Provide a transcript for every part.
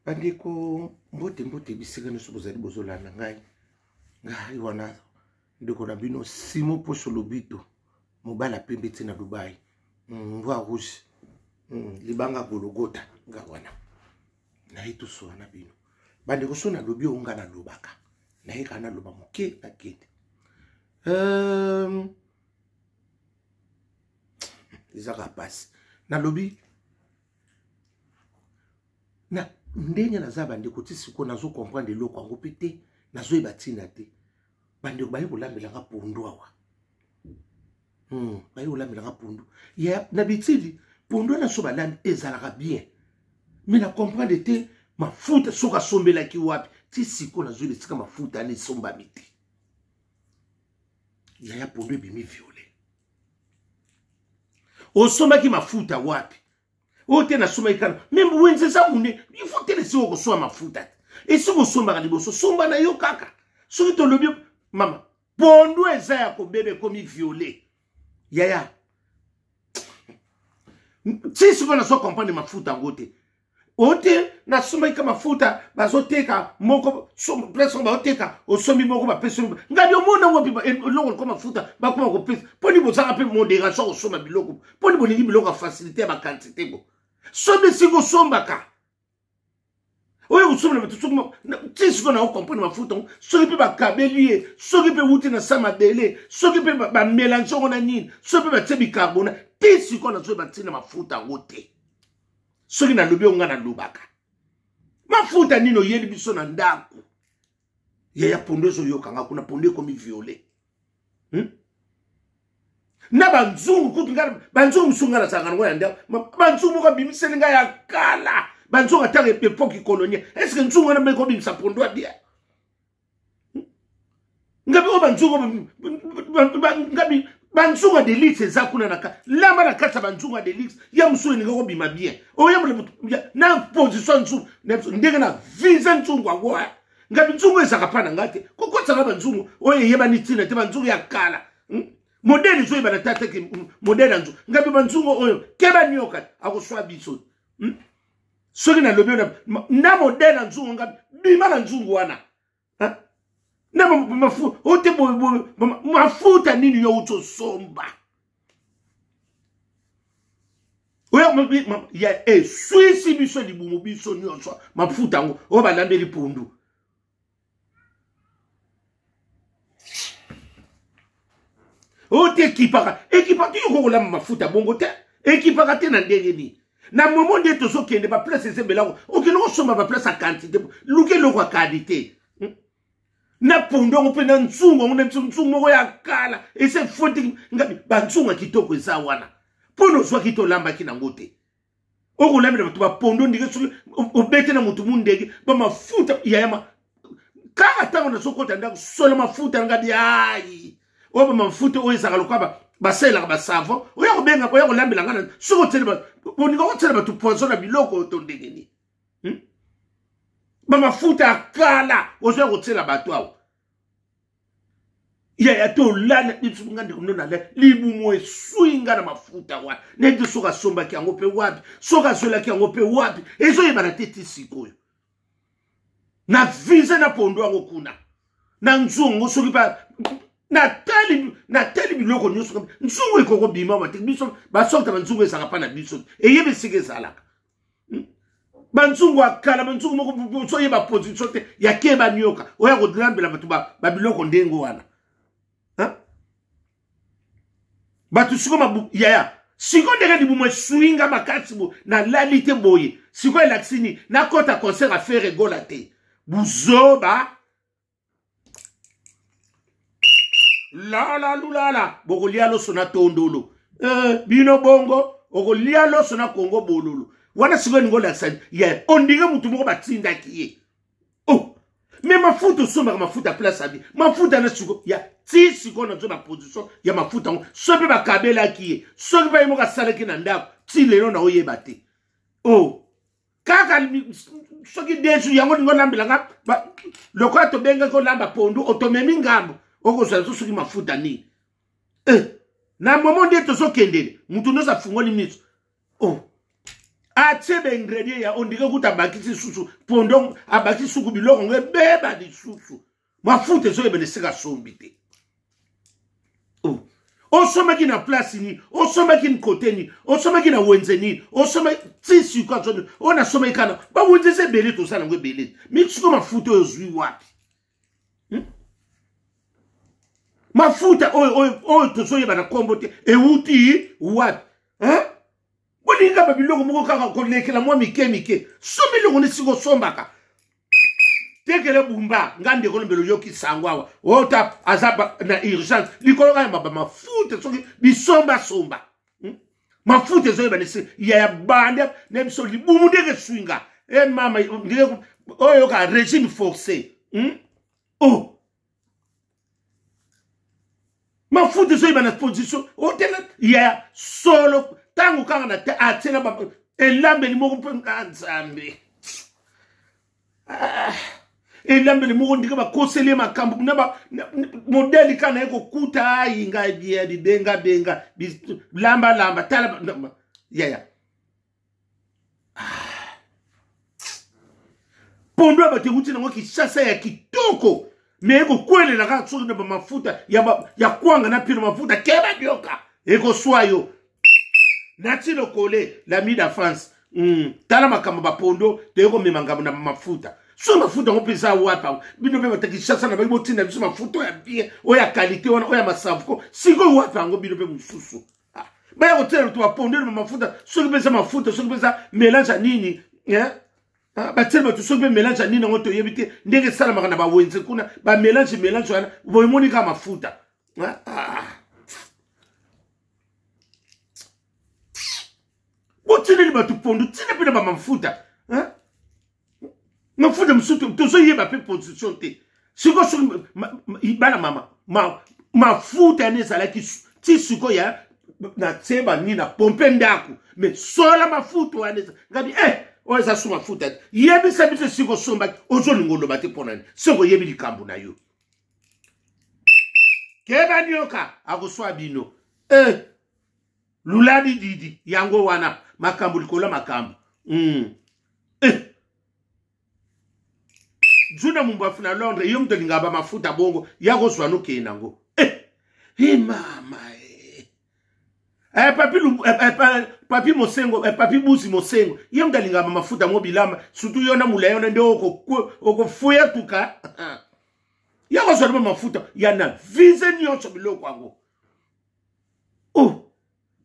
Bandeko mbote bisika no sobozali bozolanda ngai wana ndeko na bino Simo Poso Lobito mobala pembe na Dubai mwa rouge libanga Golgotha nga wana na itu so na bino bandeko so na lobi onga na lobaka na yeka na loba moke na kete izaka passe na lobi na ndenya na za bandeko ti siko nazo comprendre loko yango pete nazo ebatina te bandeko baye kolambela nga pondo awa baye kolambela nga pondo ya na bitili pondo na so balandi ezalaka bien mais na comprendre te mafuta soka sombela ki wapi ti siko nazo lesika mafuta ani somba miti ya pondo ebimi violet osomba ki mafuta wapi ote na soma ikana même wenze za mune il faut te laisser au so mafuta et si vous somba liboso somba na yo kaka soki to lobi mama pondo eza ya ko bebe komi violet yaya si siko na so comprendre mafuta ngote ote na soma ikama mafuta bazoteka moko so presque bazoteka osomi moko ba peso ngabi omona wopi longo ko mafuta ba kuma ko pesa poni bozanga pe modération osoma biloko poni bolingi biloko facilité ba quantité bo sobe siko sombaka oyo kusoma na tutsuma tisiko na comprendre mafuta soki pe ba kabelie soki pe wuti na sama bele soki pe ba mélange ngona nini soki pe ba tsebi carbona tisiko na zo ba tina mafuta ngote soki na lobi onga na lobaka mafuta nino yeli biso na ndako ya pondo zo yokanga kuna pondo komi violet na banzungu kutinga banzungu musungana sangana ngo yanda banzungu ko bimiselinga ya kala banzungu atake époque coloniale est-ce que nzungu na meko bimisa pondo dia ngabi o banzungu ngabi banzungu de lix za kuna naka lamba na kata banzungu de lix ya musu ni ko bima bien o ya na position nzungu ndenge na visa nzungu ngwa ngabi nzungu ezaka pana ngate kokotsa ka banzungu o yeba ni tina te banzungu ya kala modèle zo ibana tata ke modèle nzo ngabi banzungu oyo keba nyoka akoswa biso soki na lobi na modèle nzungu ngabi bima na nzungu wana na mafuta ote mafuta nini yo uto somba oyo ya suisi biso libumu biso nyonso mafuta ngo o balambeli pundu ote ekipaka tu yoko la mafuta bongo te ekipaka te na ndenge ni na moment de to so kende ba place se belako okeno ko somba ba place a quantité luke loko a qualité na pondo ngo pe na nzungu ngo na nzungu ngo ya kala et c'est faute ngabi ba nzungu kitoko eza wana pono zwa kito lamba kina ngote oko lambela to ba pondo ndike so obete na mutu mundege ba mafuta yama kaka tango na sokota ndako solo mafuta ngabi ai oba mafuta oyezaka lokaba basela ba savon oya kobenga oya kolambela ngana soko tele boninga ko tele ba tu poison na biloko to ndenge ni ba mafuta akala ozo ko tele ba to awo ya to lana itsunga ndi kunona le libumo eswinga na mafuta wa nedi soka somba ki angope wapi soka sola ki angope wapi ezo yebana teti sikoyo na vise na pondo ngo kuna na nzungu soki ba na tali biloko nyonso nzungu ekoko bima ba biso ba sokta nzungu ezaka pa na biso eyebe sike ezalaka banzungu akala banzungu moko so yeba position te ya keba nyoka oya ko drambela batu ba biloko ndengo wana batu siko mabu ya siko ndenge di bumo swinga makasi bo na lalite boye siko elaksini na kota concert a faire rigola te buzoba la bokolia loso na tondolo bino bongo okolia loso na Kongo bololo wana siko ngola sa ya ondinga mutu moko batinda kiye mais mafuta somba mafuta place abi mafuta na siko ya ti siko na zona position ya mafuta ngo sope ba kabela kiye soki ba imoka salaki na ndako ti lelo na oyeba te kaka soki desu yango ngolambela nga lokwa to benga ko lamba pondo otomemi ngambo oko soki mafuta ni na moment de to so kendele mutu no sa fungoli miso atie ba ingredient ya ondike kuta bakisi susu pondong abaki suku biloko ngebeba di susu mafuta zo yebele seka sombite osomaki na place ni osomaki na côté ni osomaki na wenze ni osomaki tisi kwa zone ona somaki kana ba wenze se bele to sala ngebele mixiko mafuta ozwi wapi mafuta oyo tozoyeba na kombo te ewuti wapi bolinga babiloko moko kaka kolekela mwa mike somi longo ne siko sombaka tekele bumba ngande ko lombelo yoki sangwawa ota azaba na urgence likolo ka mafuta soki bisomba mafuta zoyeba nesi ya bande ne biso libumu ndeke swinga mama ndeke oyo ka régime forcé mafuta zoyeba na position otela ya solo tangu kanga na atela ba elambe ni moko mpenga nzambe elambe ni moko ndika ba kosele makambo na ba modeli kana eko kuta inga bia di benga lamba tala ya pondo ba te kuti na ngoki sasa ya kitoko meko kwele na ka tsuri na ba mafuta ya kwanga na pino mafuta keba bioka eko swayo natilo kole la mida France tala makamba bapondo teko memanga na mafuta so mafuta ngopesa wapa bino be batakishasa na bibo tina biso mafuta ya bien oya qualité wana oya masavuko siko wapa ngo bino be mususu ba ya hotel to bapondo na mafuta so kipesa mafuta so kipesa mélange nini ba tselba to so be mélange nini ngoto yebite ndenge sala makana ba wenze kuna ba mélange wana boyimoni ka mafuta Tine ba tu pondo tine pina ba mafuta mafuta msuto tozo yeba pe position te siko bana mama mafuta ne sala ki ti siko ya na tseba ni na pompe ndaku me sola mafuta wana ngabi o eza su mafuta yebi sabiso siko somba ozo ngolo bate ponani siko yebi likambo na yo keba nyoka akoswa bino luladi didi yango wana makambo likola makambo Juna mumba funa Londres yom to lingaba mafuta bongo yako swano kenango mama papi mosengo papi busi mosengo yom to lingaba mafuta mobilama sutu yona mulayona nde oko fuya tuka yako swano mafuta yana vize nyonso biloko ango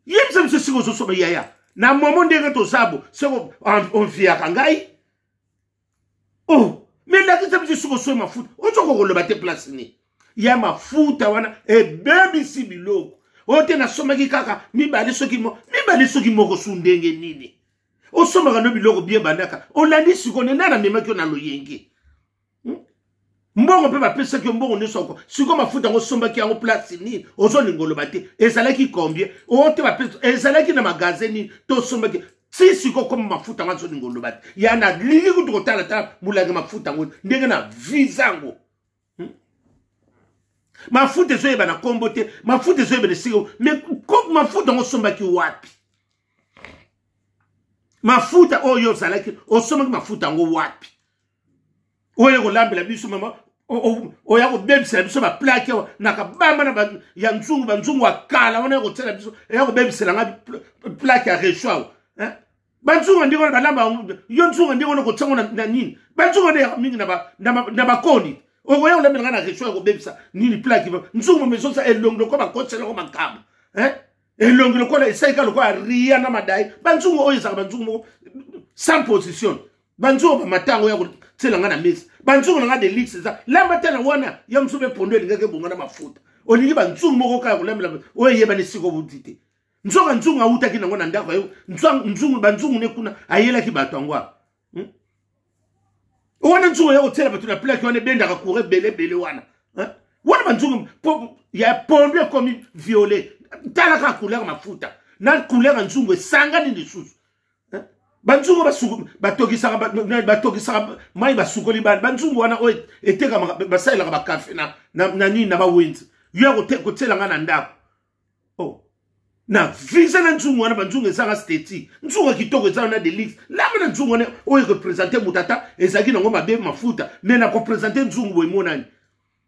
yemse mse siko zo soba yaya na momo ndenge to sabo seko on via kangai mais la kita mse siko so mafuta ozo ko lo bate place ni ya mafuta wana baby si biloko ote na soma ki kaka mibale soki moko sundenge nini o soma ka no biloko bien bandaka olandi siko ne na mema ki na loyenge mbongo pe ba pesa ki mbongo ne soko siko mafuta ngo somba ki yango place ni ozo lingolo bate ezala ki combien o te ba pesa ezala ki na magazini to somba ki si siko comme mafuta ngo zo lingolo bate ya na lingi ku to tala mulanga mafuta ngo ndenge na vizango mafuta zo yeba na kombote mafuta zo yeba ne siko mais comme mafuta ngo somba ki wapi mafuta oyo zala ki o somba ki mafuta ngo wapi oyo ko lambela biso mama oya ko bebisa biso ba plaque na ka bamba na ya nzungu akala wana ko tsela biso ya ko bebisa nga plaque ya rechwa banzungu ndiko ba lamba yo nzungu ndiko ko tsango na nini banzungu ne mingi na ba koni oya ko lambela na rechwa ko bebisa nini plaque nzungu meso sa elongo ko ba ko tsela ko makamba elongo ko la isaika ko ria na madai banzungu oyo sa banzungu sans position banzungu ba matango ya ko tsela nga na mesa banzungu nga de lix za lamba tena wana ya msube pondo elingeke bonga na mafuta olingi banzungu moko kaya kulambela oye yeba ni siko budite nzungu auta kina ngona ndako yo banzungu ne kuna ayela ki bato ngwa wana nzungu ya hotela bato na plaque wana benda ka courir bele wana wana banzungu ya pondo comme violet tala ka couleur mafuta na couleur nzungu sanga ni lisusu banzungu batokisaka mai basukoli banzungu wana oyo eteka basalelaka bakafe na nini na bawenzi yo kotelanga na ndako na visa na nzungu wana banzungu ezanga steti nzungu kitoko ezanga na delix lama na nzungu wana oyo representer mutata ezaki nango mabe mafuta mais na representer nzungu boy monani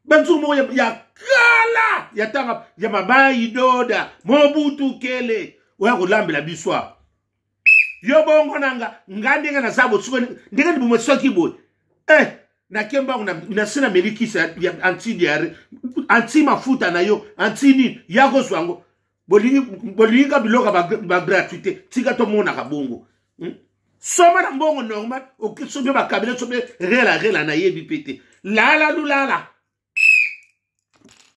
banzungu moko ya kala ya tanga ya mabayi doda Mobutu Kele oya kolambela biswa yo bongo nanga ngandinga na sabo suko ndinga ndibumo soki boy na kemba na sina melikisa ya anti mafuta na yo anti ni yako swango bolinga biloka ba gratuité tika to mona ka bongo soma na bongo normal okisobe ba kabila sobe rela na yebi pété la lulala